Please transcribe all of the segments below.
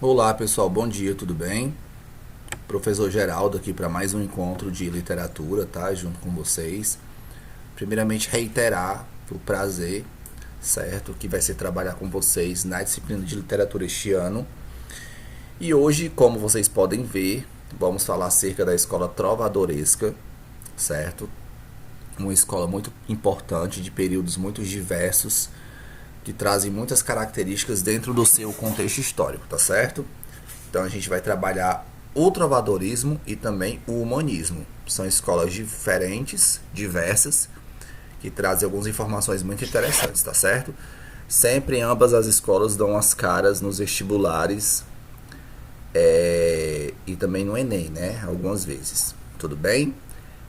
Olá pessoal, bom dia, tudo bem? Professor Geraldo aqui para mais um encontro de literatura, tá? Junto com vocês. Primeiramente, reiterar o prazer, certo? Que vai ser trabalhar com vocês na disciplina de literatura este ano. E hoje, como vocês podem ver, vamos falar acerca da escola trovadoresca, certo? Uma escola muito importante, de períodos muito diversos, que trazem muitas características dentro do seu contexto histórico, tá certo? Então a gente vai trabalhar o trovadorismo e também o humanismo. São escolas diferentes, diversas, que trazem algumas informações muito interessantes, tá certo? Sempre ambas as escolas dão as caras nos vestibulares e também no Enem, né? Algumas vezes. Tudo bem?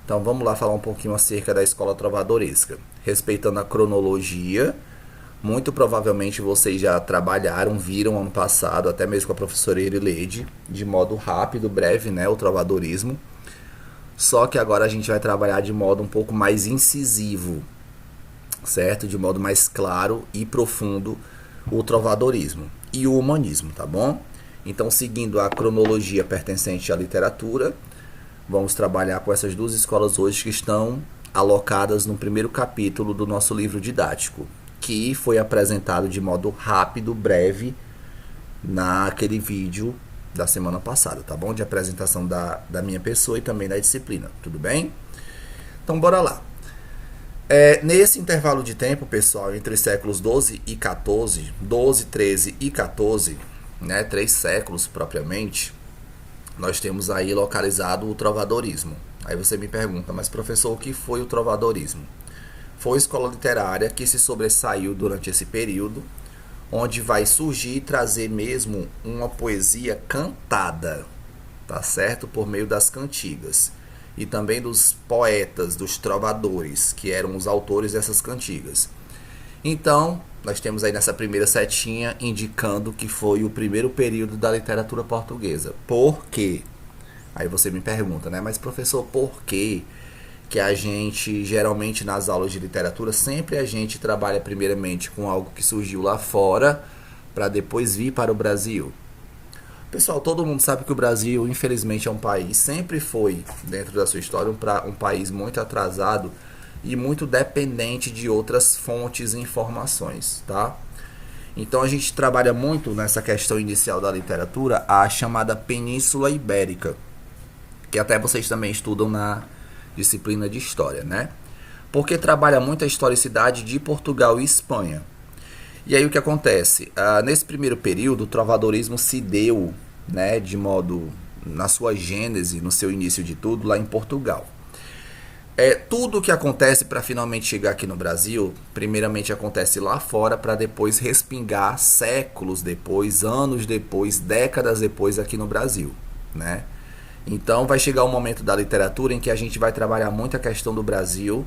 Então vamos lá falar um pouquinho acerca da escola trovadoresca. Respeitando a cronologia, muito provavelmente vocês já trabalharam, viram ano passado, até mesmo com a professora Irileide, de modo rápido, breve, né, o trovadorismo. Só que agora a gente vai trabalhar de modo um pouco mais incisivo, certo? De modo mais claro e profundo o trovadorismo e o humanismo, tá bom? Então, seguindo a cronologia pertencente à literatura, vamos trabalhar com essas duas escolas hoje que estão alocadas no primeiro capítulo do nosso livro didático, que foi apresentado de modo rápido, breve, naquele vídeo da semana passada, tá bom? De apresentação da minha pessoa e também da disciplina, tudo bem? Então, bora lá. Nesse intervalo de tempo, pessoal, entre os séculos 12 e 14, 12, 13 e 14, né, 3 séculos propriamente, nós temos aí localizado o trovadorismo. Aí você me pergunta, mas professor, o que foi o trovadorismo? Foi a escola literária que se sobressaiu durante esse período, onde vai surgir e trazer mesmo uma poesia cantada, tá certo? Por meio das cantigas. E também dos poetas, dos trovadores, que eram os autores dessas cantigas. Então, nós temos aí nessa primeira setinha indicando que foi o primeiro período da literatura portuguesa. Por quê? Aí você me pergunta, né? Mas professor, por quê que a gente, geralmente nas aulas de literatura, sempre a gente trabalha primeiramente com algo que surgiu lá fora para depois vir para o Brasil? Pessoal, todo mundo sabe que o Brasil, infelizmente, é um país, sempre foi, dentro da sua história, um país muito atrasado e muito dependente de outras fontes e informações, tá? Então a gente trabalha muito nessa questão inicial da literatura, a chamada Península Ibérica, que até vocês também estudam na disciplina de História, né? Porque trabalha muito a historicidade de Portugal e Espanha. E aí o que acontece? Nesse primeiro período, o trovadorismo se deu, né, de modo, na sua gênese, no seu início de tudo, lá em Portugal. Tudo o que acontece para finalmente chegar aqui no Brasil, primeiramente acontece lá fora para depois respingar séculos depois, anos depois, décadas depois aqui no Brasil, né? Então vai chegar um momento da literatura em que a gente vai trabalhar muito a questão do Brasil,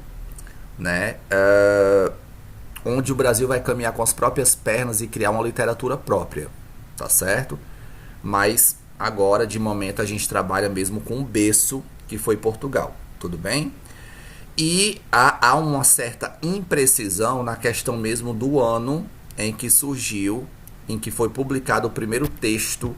né? Onde o Brasil vai caminhar com as próprias pernas e criar uma literatura própria, tá certo? Mas agora, de momento, a gente trabalha mesmo com o berço que foi Portugal, tudo bem? E há uma certa imprecisão na questão mesmo do ano em que surgiu, em que foi publicado o primeiro texto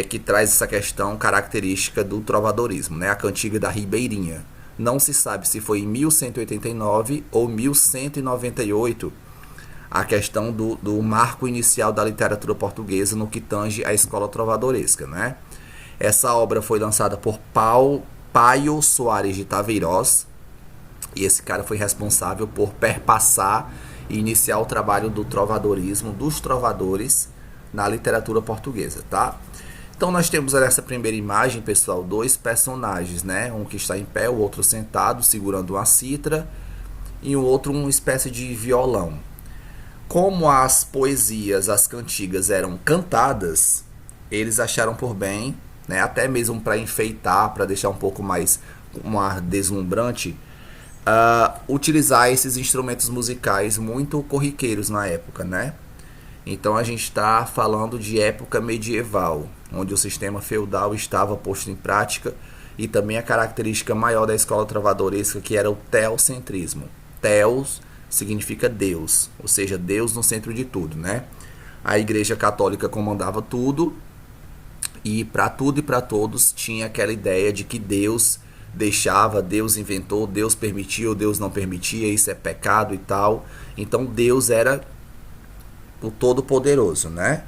que traz essa questão característica do trovadorismo, né? A Cantiga da Ribeirinha. Não se sabe se foi em 1189 ou 1198 a questão do marco inicial da literatura portuguesa no que tange à escola trovadoresca, né? Essa obra foi lançada por Paio Soares de Taveirós, e esse cara foi responsável por perpassar e iniciar o trabalho do trovadorismo, dos trovadores, na literatura portuguesa, tá? Então nós temos nessa primeira imagem, pessoal, dois personagens, né? Um que está em pé, o outro sentado, segurando uma citra, e o outro uma espécie de violão. Como as poesias, as cantigas eram cantadas, eles acharam por bem, né, até mesmo para enfeitar, para deixar um pouco mais um ar deslumbrante, utilizar esses instrumentos musicais muito corriqueiros na época, né? Então a gente está falando de época medieval, onde o sistema feudal estava posto em prática, e também a característica maior da escola trovadoresca, que era o teocentrismo. Theos significa Deus, ou seja, Deus no centro de tudo, né? A Igreja Católica comandava tudo, e para tudo e para todos tinha aquela ideia de que Deus deixava, Deus inventou, Deus permitiu, Deus não permitia, isso é pecado e tal. Então Deus era o Todo-Poderoso, né?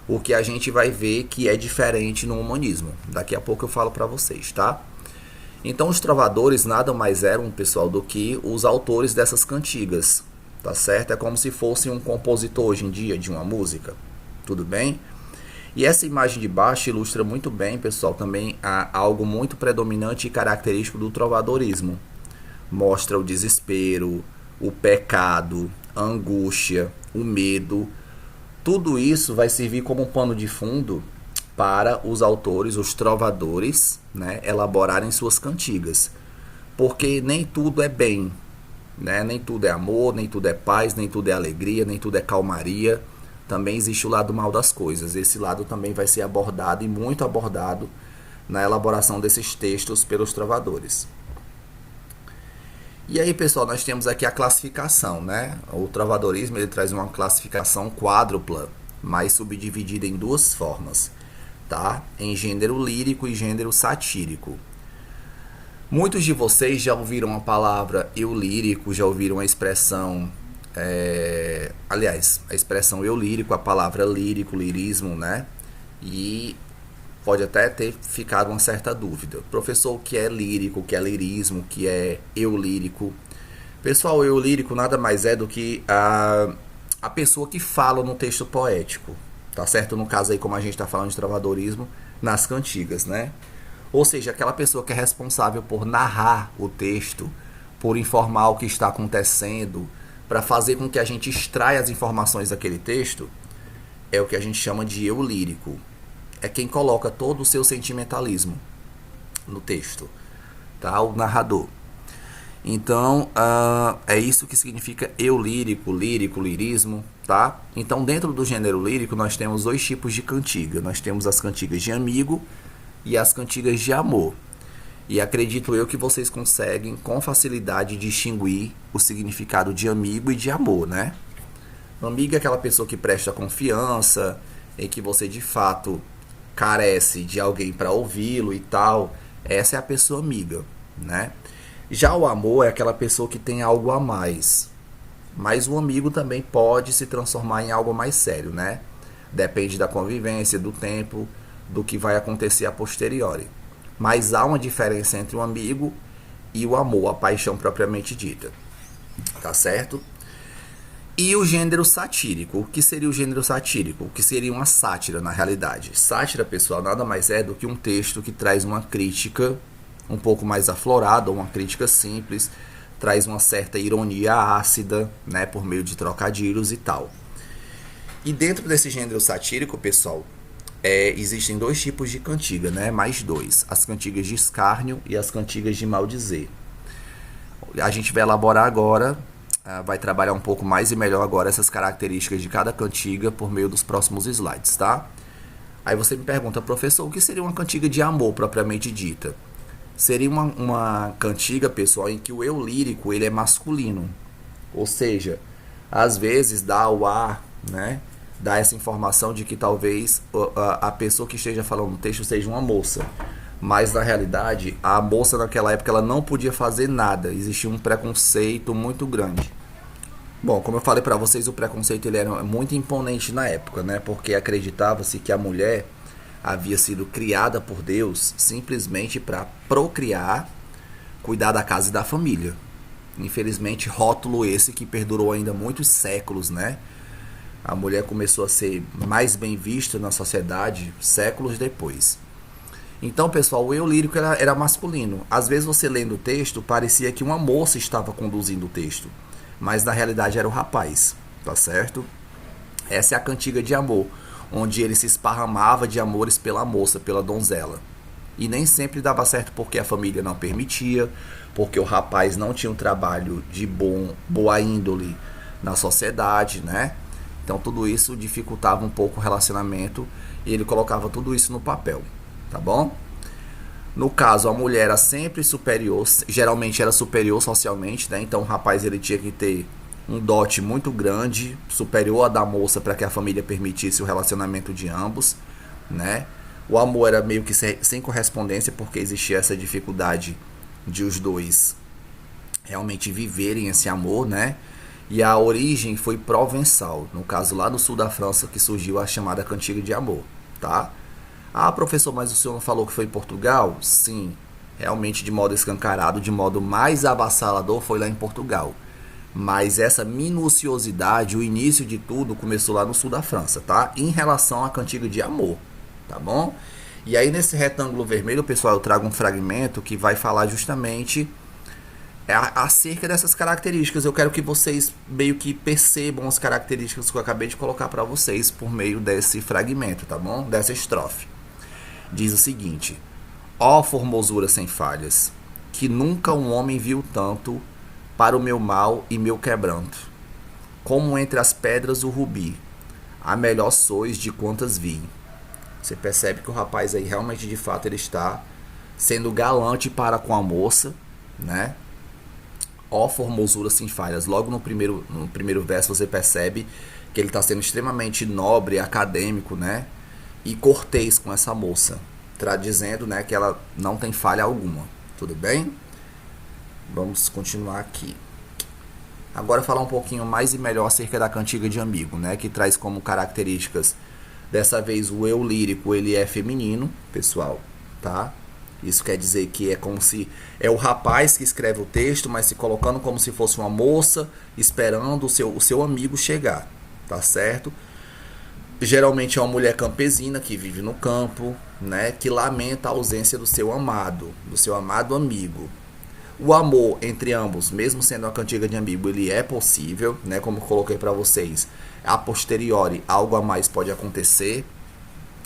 O que a gente vai ver que é diferente no humanismo. Daqui a pouco eu falo para vocês, tá? Então os trovadores nada mais eram, pessoal, do que os autores dessas cantigas, tá certo? É como se fosse um compositor hoje em dia de uma música, tudo bem? E essa imagem de baixo ilustra muito bem, pessoal, também algo muito predominante e característico do trovadorismo. Mostra o desespero, o pecado, a angústia, o medo. Tudo isso vai servir como um pano de fundo para os autores, os trovadores, né, elaborarem suas cantigas. Porque nem tudo é bem, né? Nem tudo é amor, nem tudo é paz, nem tudo é alegria, nem tudo é calmaria. Também existe o lado mal das coisas. Esse lado também vai ser abordado e muito abordado na elaboração desses textos pelos trovadores. E aí, pessoal, nós temos aqui a classificação, né? O trovadorismo ele traz uma classificação quádrupla, mas subdividida em duas formas, tá? Em gênero lírico e gênero satírico. Muitos de vocês já ouviram a palavra eu lírico, já ouviram a expressão, aliás, a expressão eu lírico, a palavra lírico, lirismo, né? E pode até ter ficado uma certa dúvida. Professor, o que é lírico, o que é lirismo, o que é eu lírico? Pessoal, eu lírico nada mais é do que a pessoa que fala no texto poético, tá certo? No caso aí, como a gente está falando de trovadorismo, nas cantigas, né? Ou seja, aquela pessoa que é responsável por narrar o texto, por informar o que está acontecendo, para fazer com que a gente extraia as informações daquele texto, é o que a gente chama de eu lírico. É quem coloca todo o seu sentimentalismo no texto, tá? O narrador. Então, é isso que significa eu lírico, lírico, lirismo, tá? Então, dentro do gênero lírico, nós temos dois tipos de cantiga. Nós temos as cantigas de amigo e as cantigas de amor. E acredito eu que vocês conseguem com facilidade distinguir o significado de amigo e de amor, né? Amigo é aquela pessoa que presta confiança, em que você de fato carece de alguém para ouvi-lo e tal. Essa é a pessoa amiga, né? Já o amor é aquela pessoa que tem algo a mais. Mas o amigo também pode se transformar em algo mais sério, né? Depende da convivência, do tempo, do que vai acontecer a posteriori. Mas há uma diferença entre o amigo e o amor, a paixão propriamente dita. Tá certo? E o gênero satírico. O que seria o gênero satírico? O que seria uma sátira, na realidade? Sátira, pessoal, nada mais é do que um texto que traz uma crítica um pouco mais aflorada, ou uma crítica simples, traz uma certa ironia ácida, né, por meio de trocadilhos e tal. E dentro desse gênero satírico, pessoal, existem dois tipos de cantiga, né? Mais dois. As cantigas de escárnio e as cantigas de maldizer. A gente vai elaborar agora, vai trabalhar um pouco mais e melhor agora essas características de cada cantiga por meio dos próximos slides, tá? Aí você me pergunta, professor, o que seria uma cantiga de amor propriamente dita? Seria uma cantiga, pessoal, em que o eu lírico ele é masculino. Ou seja, às vezes dá o ar, né? Dá essa informação de que talvez a pessoa que esteja falando no texto seja uma moça. Mas na realidade, a moça naquela época ela não podia fazer nada. Existia um preconceito muito grande. Bom, como eu falei para vocês, o preconceito ele era muito imponente na época, né? Porque acreditava-se que a mulher havia sido criada por Deus simplesmente para procriar, cuidar da casa e da família. Infelizmente, rótulo esse que perdurou ainda muitos séculos, né? A mulher começou a ser mais bem vista na sociedade séculos depois. Então, pessoal, o eu lírico era masculino. Às vezes você lendo o texto, parecia que uma moça estava conduzindo o texto, mas na realidade era o rapaz, tá certo? Essa é a cantiga de amor, onde ele se esparramava de amores pela moça, pela donzela. E nem sempre dava certo porque a família não permitia, porque o rapaz não tinha um trabalho de boa índole na sociedade, né? Então tudo isso dificultava um pouco o relacionamento e ele colocava tudo isso no papel, tá bom? No caso, a mulher era sempre superior, geralmente era superior socialmente, né? Então o rapaz ele tinha que ter um dote muito grande, superior à da moça, para que a família permitisse o relacionamento de ambos, né? O amor era meio que sem correspondência, porque existia essa dificuldade de os dois realmente viverem esse amor, né? E a origem foi provençal, no caso lá no sul da França, que surgiu a chamada cantiga de amor, tá? Ah, professor, mas o senhor não falou que foi em Portugal? Sim, realmente de modo escancarado, de modo mais avassalador foi lá em Portugal. Mas essa minuciosidade, o início de tudo, começou lá no sul da França, tá? Em relação à cantiga de amor, tá bom? E aí nesse retângulo vermelho, pessoal, eu trago um fragmento que vai falar justamente acerca dessas características. Eu quero que vocês meio que percebam as características que eu acabei de colocar para vocês por meio desse fragmento, tá bom? Dessa estrofe. Diz o seguinte: ó formosura sem falhas, que nunca um homem viu tanto para o meu mal e meu quebranto, como entre as pedras o rubi, a melhor sois de quantas vi. Você percebe que o rapaz aí realmente, de fato, ele está sendo galante para com a moça, né? Ó formosura sem falhas. Logo no primeiro verso você percebe que ele está sendo extremamente nobre, acadêmico, né? E cortês com essa moça, dizendo, né, que ela não tem falha alguma. Tudo bem? Vamos continuar aqui. Agora falar um pouquinho mais e melhor acerca da cantiga de amigo, né? Que traz como características, dessa vez, o eu lírico, ele é feminino, pessoal, tá? Isso quer dizer que é como se é o rapaz que escreve o texto, mas se colocando como se fosse uma moça esperando o seu amigo chegar, tá certo? Geralmente é uma mulher campesina que vive no campo, né, que lamenta a ausência do seu amado amigo. O amor entre ambos, mesmo sendo uma cantiga de amigo, ele é possível, né, como eu coloquei para vocês. A posteriori, algo a mais pode acontecer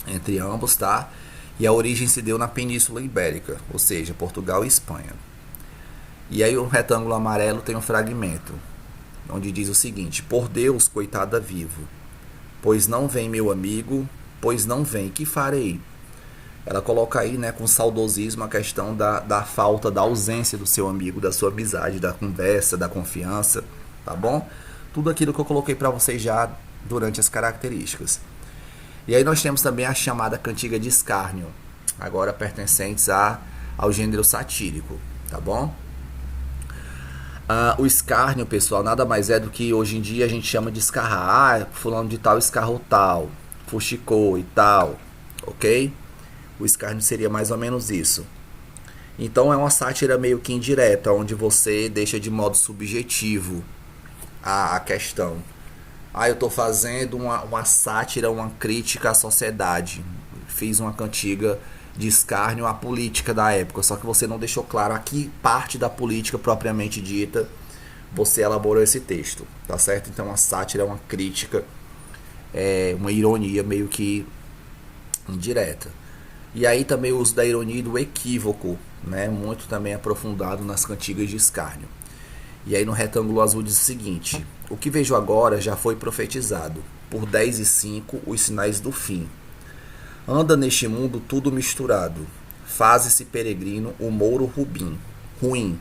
entre ambos, tá? E a origem se deu na Península Ibérica, ou seja, Portugal e Espanha. E aí o retângulo amarelo tem um fragmento, onde diz o seguinte: por Deus, coitada vivo, pois não vem meu amigo, pois não vem, que farei? Ela coloca aí, né, com saudosismo, a questão da falta, da ausência do seu amigo, da sua amizade, da conversa, da confiança, tá bom? Tudo aquilo que eu coloquei para vocês já durante as características. E aí nós temos também a chamada cantiga de escárnio, agora pertencentes ao gênero satírico, tá bom? O escárnio, pessoal, nada mais é do que hoje em dia a gente chama de escarrar. Fulano de tal escarrou tal, fuxicou e tal, ok? O escárnio seria mais ou menos isso. Então é uma sátira meio que indireta, onde você deixa de modo subjetivo a questão. Eu estou fazendo uma sátira, uma crítica à sociedade. Fiz uma cantiga de escárnio à política da época, só que você não deixou claro a que parte da política propriamente dita você elaborou esse texto, tá certo? Então a sátira é uma crítica, uma ironia meio que indireta. E aí também o uso da ironia e do equívoco, né? Muito também aprofundado nas cantigas de escárnio. E aí no retângulo azul diz o seguinte: o que vejo agora já foi profetizado, por 10 e 5 os sinais do fim. Anda neste mundo tudo misturado, faze-se peregrino o mouro ruim.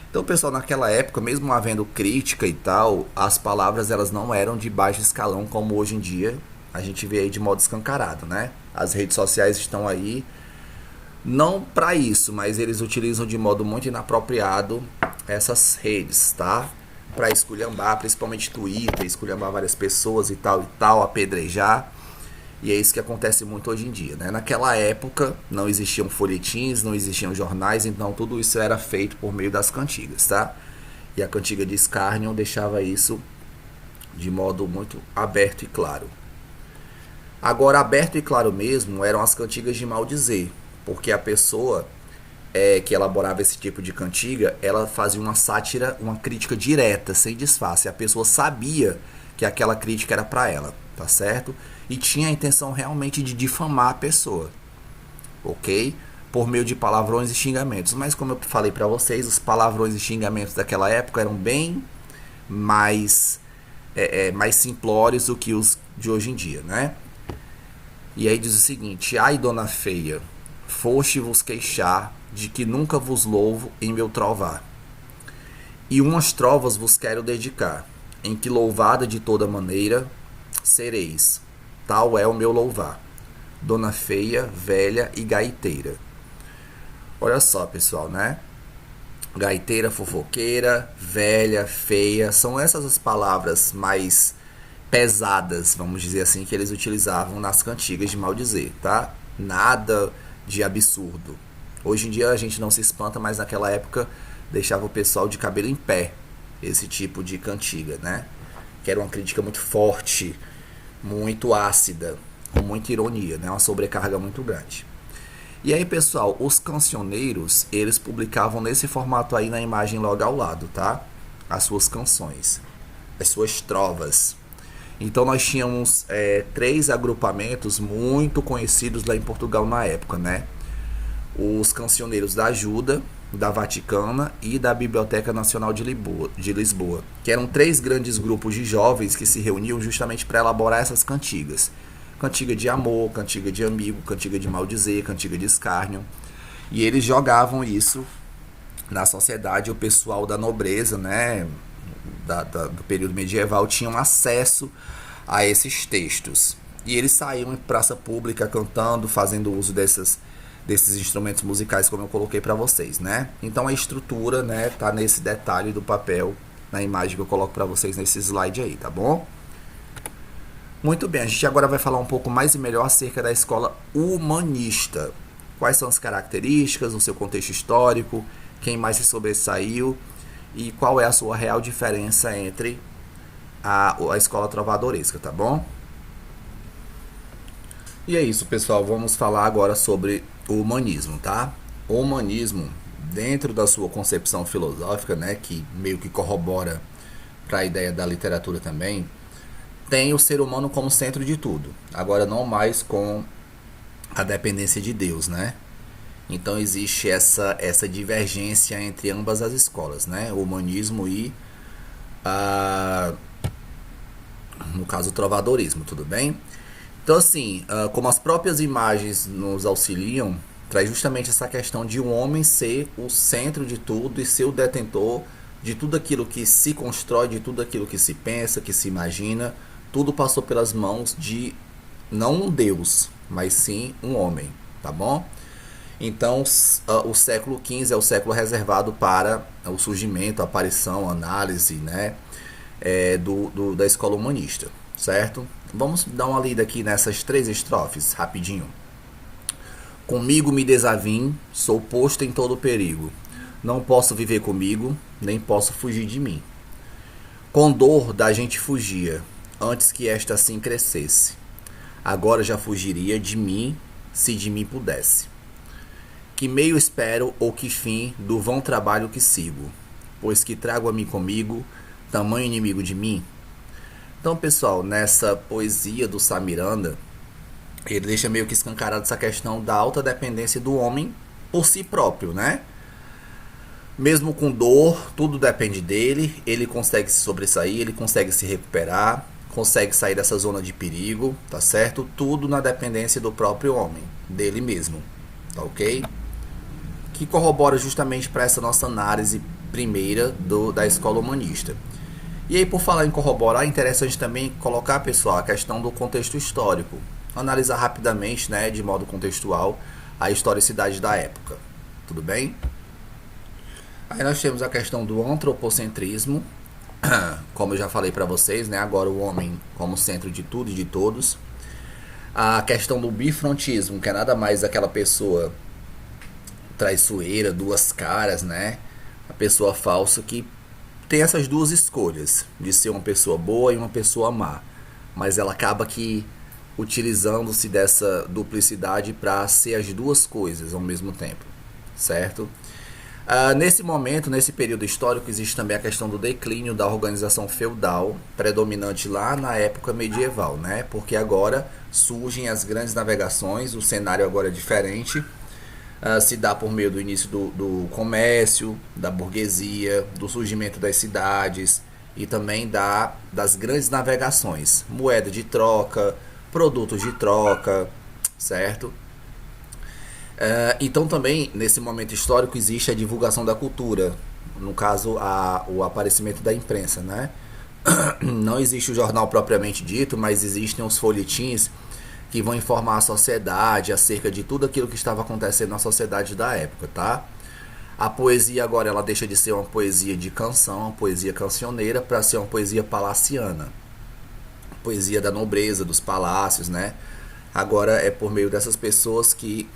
Então, pessoal, naquela época, mesmo havendo crítica e tal, as palavras elas não eram de baixo escalão como hoje em dia a gente vê aí de modo escancarado, né? As redes sociais estão aí não para isso, mas eles utilizam de modo muito inapropriado essas redes, tá? Para esculhambar, principalmente Twitter, esculhambar várias pessoas e tal, apedrejar. E é isso que acontece muito hoje em dia, né? Naquela época não existiam folhetins, não existiam jornais, então tudo isso era feito por meio das cantigas, tá? E a cantiga de escárnio deixava isso de modo muito aberto e claro. Agora, aberto e claro mesmo eram as cantigas de maldizer, porque a pessoa que elaborava esse tipo de cantiga, ela fazia uma sátira, uma crítica direta, sem disfarce. A pessoa sabia que aquela crítica era para ela, tá certo? E tinha a intenção realmente de difamar a pessoa, ok? Por meio de palavrões e xingamentos. Mas como eu falei para vocês, os palavrões e xingamentos daquela época eram bem mais simplórios do que os de hoje em dia, né? E aí diz o seguinte: ai, dona feia, foste vos queixar de que nunca vos louvo em meu trovar, e umas trovas vos quero dedicar, em que louvada de toda maneira sereis, tal é o meu louvar, dona feia, velha e gaiteira. Olha só, pessoal, né? Gaiteira, fofoqueira, velha, feia, são essas as palavras mais pesadas, vamos dizer assim, que eles utilizavam nas cantigas de maldizer, tá? Nada de absurdo. Hoje em dia a gente não se espanta, mas naquela época deixava o pessoal de cabelo em pé, esse tipo de cantiga, né? Que era uma crítica muito forte, muito ácida, com muita ironia, né? Uma sobrecarga muito grande. E aí, pessoal, os cancioneiros, eles publicavam nesse formato aí na imagem logo ao lado, tá? As suas canções, as suas trovas. Então nós tínhamos 3 agrupamentos muito conhecidos lá em Portugal na época, né? Os cancioneiros da Ajuda, da Vaticana e da Biblioteca Nacional de Lisboa, que eram 3 grandes grupos de jovens que se reuniam justamente para elaborar essas cantigas. Cantiga de amor, cantiga de amigo, cantiga de maldizer, cantiga de escárnio. E eles jogavam isso na sociedade. O pessoal da nobreza, né, do período medieval, tinham acesso a esses textos. E eles saíam em praça pública cantando, fazendo uso desses instrumentos musicais, como eu coloquei para vocês, né? Então a estrutura, né, tá nesse detalhe do papel, na imagem que eu coloco para vocês nesse slide aí, tá bom? Muito bem, a gente agora vai falar um pouco mais e melhor acerca da escola humanista. Quais são as características, o seu contexto histórico, quem mais se sobressaiu e qual é a sua real diferença entre a escola trovadoresca, tá bom? E é isso, pessoal, vamos falar agora sobre o humanismo, tá? O humanismo, dentro da sua concepção filosófica, né, que meio que corrobora para a ideia da literatura também, tem o ser humano como centro de tudo. Agora não mais com a dependência de Deus, né? Então existe essa divergência entre ambas as escolas, né? O humanismo e no caso o trovadorismo, tudo bem? Então assim, como as próprias imagens nos auxiliam, traz justamente essa questão de um homem ser o centro de tudo e ser o detentor de tudo aquilo que se constrói, de tudo aquilo que se pensa, que se imagina. Tudo passou pelas mãos de não um Deus, mas sim um homem, tá bom? Então o século XV é o século reservado para o surgimento, a aparição, a análise, né, da escola humanista, certo? Vamos dar uma lida aqui nessas 3 estrofes, rapidinho. Comigo me desavim, sou posto em todo perigo. Não posso viver comigo, nem posso fugir de mim. Com dor da gente fugia, antes que esta assim crescesse. Agora já fugiria de mim, se de mim pudesse. Que meio espero ou que fim do vão trabalho que sigo, pois que trago a mim comigo, tamanho inimigo de mim. Então, pessoal, nessa poesia do Sá Miranda, ele deixa meio que escancarado essa questão da alta dependência do homem por si próprio, né? Mesmo com dor, tudo depende dele, ele consegue se sobressair, ele consegue se recuperar, consegue sair dessa zona de perigo, tá certo? Tudo na dependência do próprio homem, dele mesmo, tá ok? Que corrobora justamente para essa nossa análise primeira da escola humanista. E aí, por falar em corroborar, é interessante também colocar, pessoal, a questão do contexto histórico. Analisar rapidamente, né, de modo contextual, a historicidade da época. Tudo bem? Aí nós temos a questão do antropocentrismo, como eu já falei para vocês, né? Agora o homem como centro de tudo e de todos. A questão do bifrontismo, que é nada mais aquela pessoa traiçoeira, 2 caras, né? A pessoa falsa que tem essas 2 escolhas, de ser uma pessoa boa e uma pessoa má. Mas ela acaba que utilizando-se dessa duplicidade para ser as 2 coisas ao mesmo tempo, certo? Nesse momento, nesse período histórico, existe também a questão do declínio da organização feudal predominante lá na época medieval, né? Porque agora surgem as grandes navegações, o cenário agora é diferente, se dá por meio do início do comércio, da burguesia, do surgimento das cidades e também das grandes navegações, moeda de troca, produtos de troca, certo? Então também nesse momento histórico existe a divulgação da cultura, no caso o aparecimento da imprensa, né? Não existe o jornal propriamente dito, mas existem os folhetins que vão informar a sociedade acerca de tudo aquilo que estava acontecendo na sociedade da época, tá? A poesia agora ela deixa de ser uma poesia de canção, uma poesia cancioneira, para ser uma poesia palaciana. Poesia da nobreza, dos palácios, né? Agora é por meio dessas pessoas que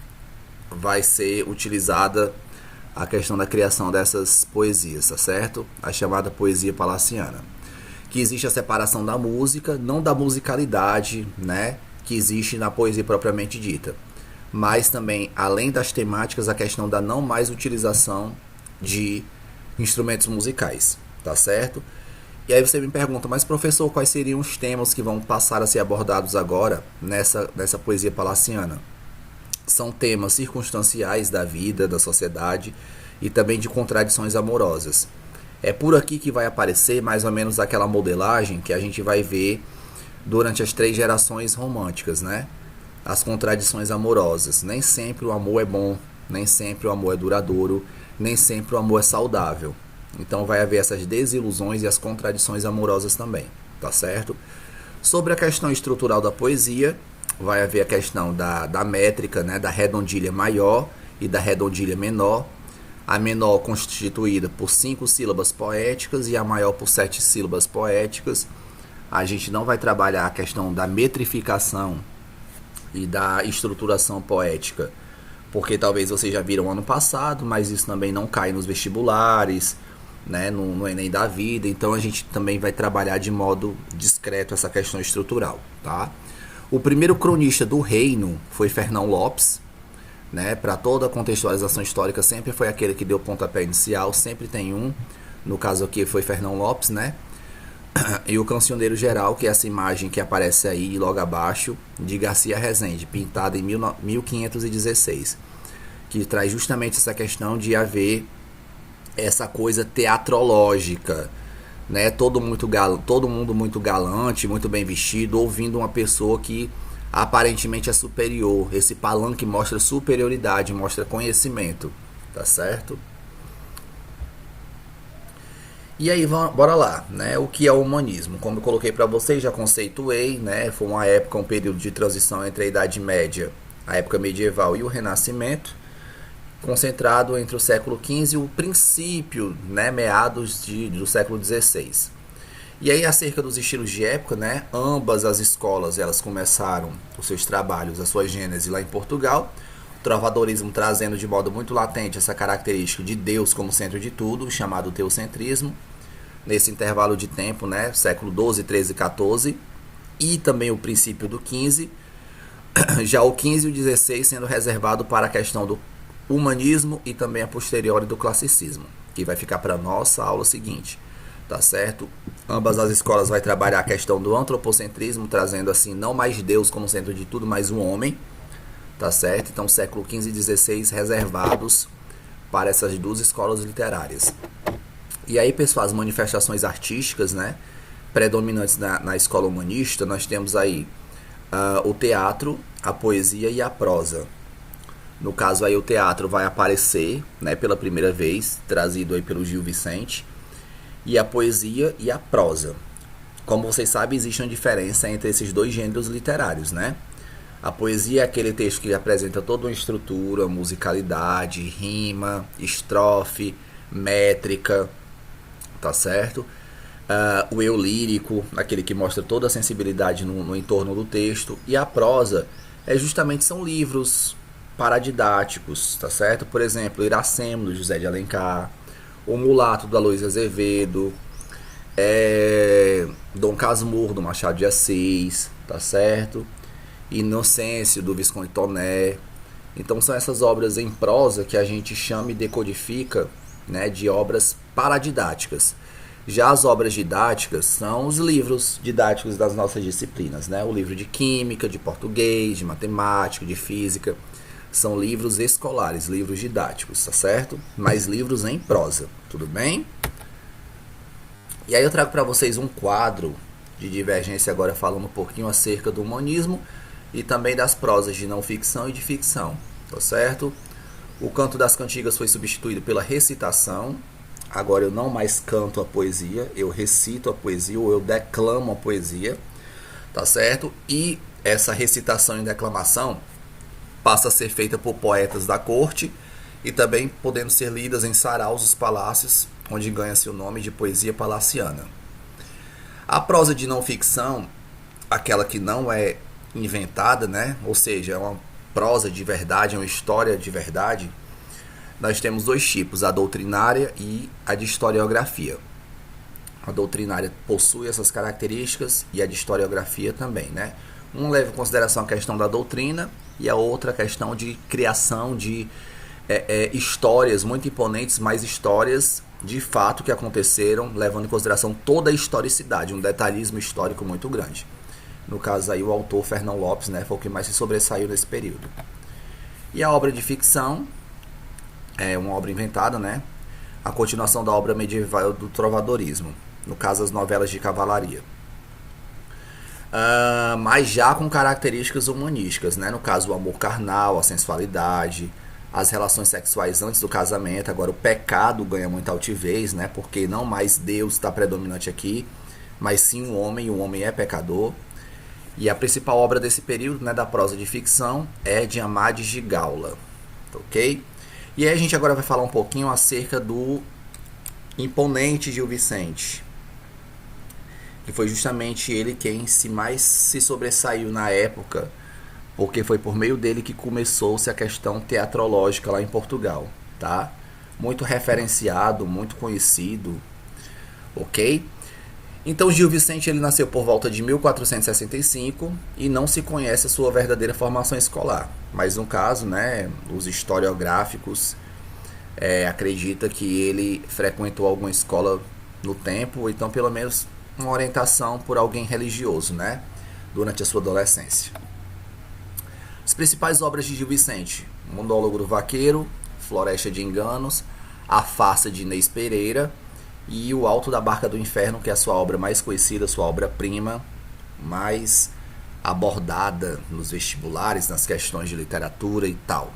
vai ser utilizada a questão da criação dessas poesias, tá certo? A chamada poesia palaciana. Que existe a separação da música, não da musicalidade, né? Que existe na poesia propriamente dita. Mas também, além das temáticas, a questão da não mais utilização de instrumentos musicais, tá certo? E aí você me pergunta, mas professor, quais seriam os temas que vão passar a ser abordados agora nessa poesia palaciana? São temas circunstanciais da vida, da sociedade e também de contradições amorosas. É por aqui que vai aparecer mais ou menos aquela modelagem que a gente vai ver durante as 3 gerações românticas, né? As contradições amorosas. Nem sempre o amor é bom, nem sempre o amor é duradouro, nem sempre o amor é saudável. Então vai haver essas desilusões e as contradições amorosas também, tá certo? Sobre a questão estrutural da poesia, vai haver a questão da métrica, né, da redondilha maior e da redondilha menor. A menor constituída por 5 sílabas poéticas e a maior por 7 sílabas poéticas. A gente não vai trabalhar a questão da metrificação e da estruturação poética, porque talvez vocês já viram ano passado, mas isso também não cai nos vestibulares, né, no Enem da vida, então a gente também vai trabalhar de modo discreto essa questão estrutural, tá? O primeiro cronista do reino foi Fernão Lopes, né? Para toda a contextualização histórica sempre foi aquele que deu o pontapé inicial, sempre tem um, no caso aqui foi Fernão Lopes, né? E o Cancioneiro Geral, que é essa imagem que aparece aí logo abaixo, de Garcia Rezende, pintada em 1516, que traz justamente essa questão de haver essa coisa teatrológica, né? Todo mundo muito galante, muito bem vestido, ouvindo uma pessoa que aparentemente é superior. Esse palanque mostra superioridade, mostra conhecimento, tá certo? E aí, bora lá, né? O que é o humanismo? Como eu coloquei para vocês, já conceituei, né? Foi uma época, um período de transição entre a Idade Média, a época medieval e o Renascimento, concentrado entre o século XV e o princípio, né, meados do século XVI. E aí, acerca dos estilos de época, né, ambas as escolas elas começaram os seus trabalhos, a sua gênese lá em Portugal, o trovadorismo trazendo de modo muito latente essa característica de Deus como centro de tudo, chamado teocentrismo, nesse intervalo de tempo, né, século XII, XIII e XIV, e também o princípio do XV, já o XV e o XVI sendo reservado para a questão do humanismo e também a posteriori do classicismo, que vai ficar para a nossa aula seguinte, tá certo? Ambas as escolas vai trabalhar a questão do antropocentrismo, trazendo assim não mais Deus como centro de tudo, mas o homem, tá certo? Então século XV e XVI reservados para essas 2 escolas literárias. E aí, pessoal, as manifestações artísticas, né, predominantes na escola humanista, nós temos aí o teatro, a poesia e a prosa. No caso aí o teatro vai aparecer, né, pela primeira vez, trazido aí pelo Gil Vicente, e a poesia e a prosa. Como vocês sabem, existe uma diferença entre esses 2 gêneros literários, né? A poesia é aquele texto que apresenta toda uma estrutura, musicalidade, rima, estrofe, métrica, tá certo? O eu lírico, aquele que mostra toda a sensibilidade no entorno do texto. E a prosa são livros paradidáticos, tá certo? Por exemplo, Iracema, do José de Alencar, O Mulato, do Aloysio Azevedo, Dom Casmurro, do Machado de Assis, tá certo? Inocêncio, do Visconde Toné. Então são essas obras em prosa que a gente chama e decodifica, né, de obras paradidáticas. Já as obras didáticas são os livros didáticos das nossas disciplinas, né? O livro de química, de português, de matemática, de física. São livros escolares, livros didáticos, tá certo? Mas livros em prosa, tudo bem? E aí eu trago para vocês um quadro de divergência agora falando um pouquinho acerca do humanismo e também das prosas de não ficção e de ficção, tá certo? O canto das cantigas foi substituído pela recitação, Agora eu não mais canto a poesia, eu recito a poesia ou eu declamo a poesia, tá certo? E essa recitação e declamação passa a ser feita por poetas da corte e também podendo ser lidas em saraus dos palácios, onde ganha seu nome de poesia palaciana. A prosa de não ficção, aquela que não é inventada, né? Ou seja, é uma prosa de verdade, é uma história de verdade. Nós temos dois tipos, a doutrinária e a de historiografia. A doutrinária possui essas características e a de historiografia também, né? Um leva em consideração a questão da doutrina e a outra a questão de criação de histórias muito imponentes, mas histórias de fato que aconteceram, levando em consideração toda a historicidade, um detalhismo histórico muito grande. No caso aí o autor Fernão Lopes, né, foi o que mais se sobressaiu nesse período. E a obra de ficção é uma obra inventada, né? A continuação da obra medieval do trovadorismo, no caso as novelas de cavalaria. Mas já com características humanísticas, né? No caso o amor carnal, a sensualidade, as relações sexuais antes do casamento. Agora o pecado ganha muita altivez, né? Porque não mais Deus está predominante aqui, mas sim o homem é pecador. E a principal obra desse período, né, da prosa de ficção é de Amades de Gaula, ok? E aí a gente agora vai falar um pouquinho acerca do imponente Gil Vicente, que foi justamente ele quem mais se sobressaiu na época, porque foi por meio dele que começou-se a questão teatrológica lá em Portugal, tá? Muito referenciado, muito conhecido, ok? Então Gil Vicente ele nasceu por volta de 1465 e não se conhece a sua verdadeira formação escolar. Mas no caso, né, os historiográficos acreditam que ele frequentou alguma escola no tempo, ou então pelo menos uma orientação por alguém religioso, né, durante a sua adolescência. As principais obras de Gil Vicente: Monólogo do Vaqueiro, Floresta de Enganos, A Farsa de Inês Pereira e O Alto da Barca do Inferno, que é a sua obra mais conhecida, sua obra-prima, mais abordada nos vestibulares, nas questões de literatura e tal.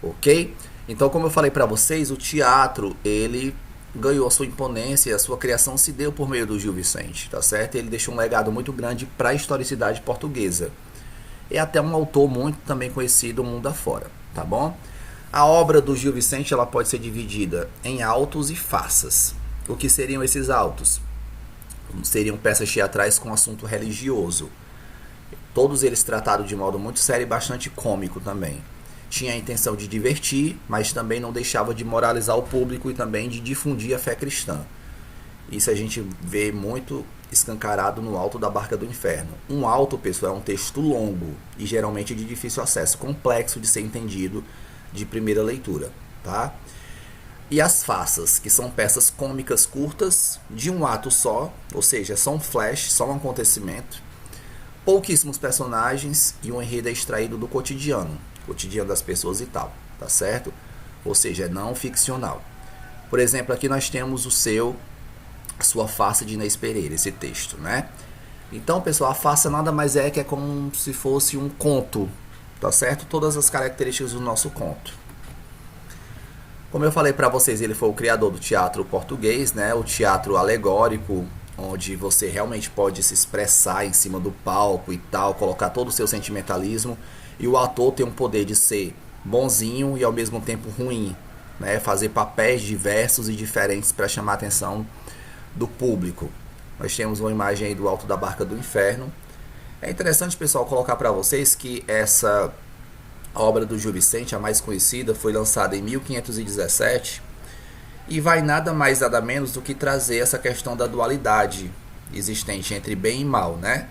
Ok? Então, como eu falei para vocês, o teatro, ele ganhou a sua imponência, a sua criação se deu por meio do Gil Vicente, tá certo? Ele deixou um legado muito grande para a historicidade portuguesa. É até um autor muito também conhecido mundo afora, tá bom? A obra do Gil Vicente, ela pode ser dividida em autos e farsas. O que seriam esses autos? Seriam peças teatrais com assunto religioso. Todos eles tratados de modo muito sério e bastante cômico também. Tinha a intenção de divertir, mas também não deixava de moralizar o público e também de difundir a fé cristã. Isso a gente vê muito escancarado no Alto da Barca do Inferno. Um auto, pessoal, é um texto longo e geralmente de difícil acesso, complexo de ser entendido de primeira leitura, tá? E as farsas, que são peças cômicas curtas, de um ato só, ou seja, só um flash, só um acontecimento, pouquíssimos personagens e um enredo extraído do cotidiano das pessoas e tal, tá certo? Ou seja, é não ficcional. Por exemplo, aqui nós temos a sua farsa de Inês Pereira, esse texto, né? Então, pessoal, a farsa nada mais é que é como se fosse um conto, tá certo? Todas as características do nosso conto. Como eu falei para vocês, ele foi o criador do teatro português, né? O teatro alegórico, onde você realmente pode se expressar em cima do palco e tal, colocar todo o seu sentimentalismo, e o ator tem o poder de ser bonzinho e ao mesmo tempo ruim, né? Fazer papéis diversos e diferentes para chamar a atenção do público. Nós temos uma imagem aí do Alto da Barca do Inferno. É interessante, pessoal, colocar para vocês que essa obra do Gil Vicente, a mais conhecida, foi lançada em 1517 e vai nada mais nada menos do que trazer essa questão da dualidade existente entre bem e mal, né?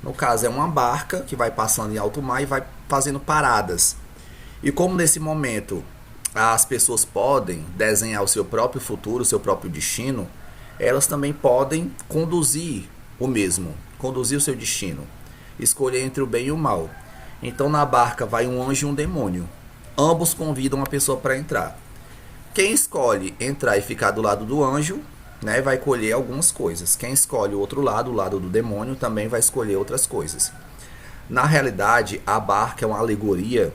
No caso é uma barca que vai passando em alto mar e vai fazendo paradas. E como nesse momento as pessoas podem desenhar o seu próprio futuro, o seu próprio destino, elas também podem conduzir conduzir o seu destino, escolher entre o bem e o mal. Então na barca vai um anjo e um demônio. Ambos convidam a pessoa para entrar. Quem escolhe entrar e ficar do lado do anjo, né, vai colher algumas coisas. Quem escolhe o outro lado, o lado do demônio, também vai escolher outras coisas. Na realidade, a barca é uma alegoria,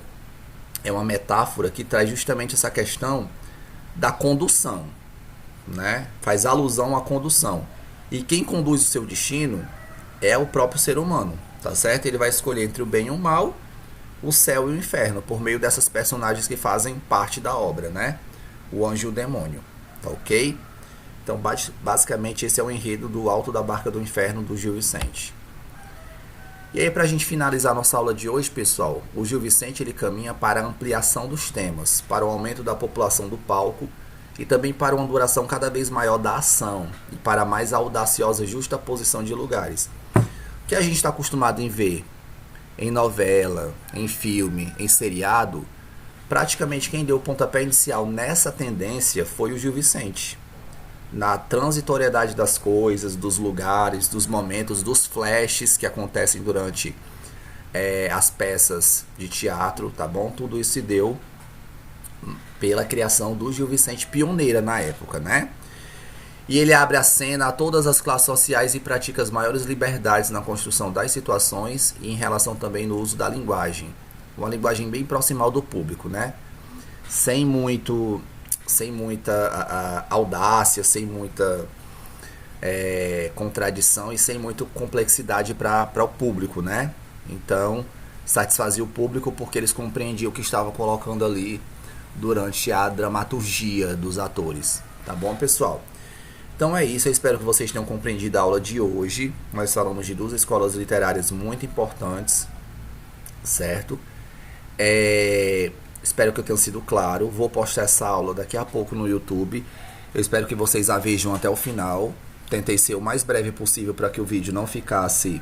é uma metáfora que traz justamente essa questão da condução. né? Faz alusão à condução. E quem conduz o seu destino é o próprio ser humano, tá certo? Ele vai escolher entre o bem e o mal, o céu e o inferno, por meio dessas personagens que fazem parte da obra, né? O anjo e o demônio, tá ok? Então, basicamente, esse é o enredo do Alto da Barca do Inferno, do Gil Vicente. E aí, para a gente finalizar nossa aula de hoje, pessoal, o Gil Vicente ele caminha para a ampliação dos temas, para o aumento da população do palco e também para uma duração cada vez maior da ação e para a mais audaciosa justaposição de lugares. O que a gente está acostumado em ver em novela, em filme, em seriado, praticamente quem deu o pontapé inicial nessa tendência foi o Gil Vicente. Na transitoriedade das coisas, dos lugares, dos momentos, dos flashes que acontecem durante as peças de teatro, tá bom? Tudo isso se deu pela criação do Gil Vicente, pioneira na época, né? E ele abre a cena a todas as classes sociais e pratica as maiores liberdades na construção das situações e em relação também no uso da linguagem. Uma linguagem bem proximal do público, né? Sem muita audácia, sem muita contradição e sem muita complexidade para o público, né? Então, satisfazia o público porque eles compreendiam o que estava colocando ali durante a dramaturgia dos atores. Tá bom, pessoal? Então é isso, eu espero que vocês tenham compreendido a aula de hoje. Nós falamos de duas escolas literárias muito importantes, certo? Espero que eu tenha sido claro. Vou postar essa aula daqui a pouco no YouTube. Eu espero que vocês a vejam até o final. Tentei ser o mais breve possível para que o vídeo não ficasse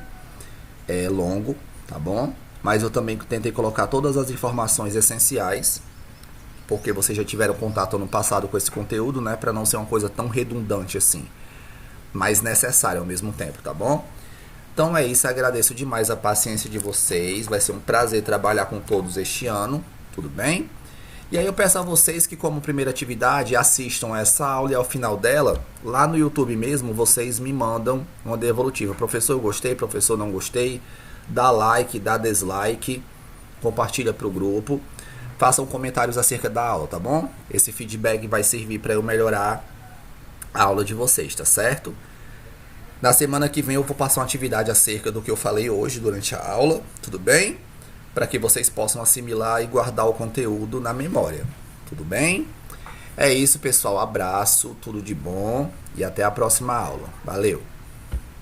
longo, tá bom? Mas eu também tentei colocar todas as informações essenciais, porque vocês já tiveram contato no passado com esse conteúdo, né? Para não ser uma coisa tão redundante assim, mas necessária ao mesmo tempo, tá bom? Então é isso, agradeço demais a paciência de vocês. Vai ser um prazer trabalhar com todos este ano, tudo bem? E aí eu peço a vocês que, como primeira atividade, assistam essa aula e ao final dela, lá no YouTube mesmo, vocês me mandam uma devolutiva. Professor, eu gostei, professor, não gostei. Dá like, dá dislike, compartilha pro grupo. Façam comentários acerca da aula, tá bom? Esse feedback vai servir para eu melhorar a aula de vocês, tá certo? Na semana que vem eu vou passar uma atividade acerca do que eu falei hoje durante a aula, tudo bem? Para que vocês possam assimilar e guardar o conteúdo na memória, tudo bem? É isso, pessoal. Abraço, tudo de bom e até a próxima aula. Valeu!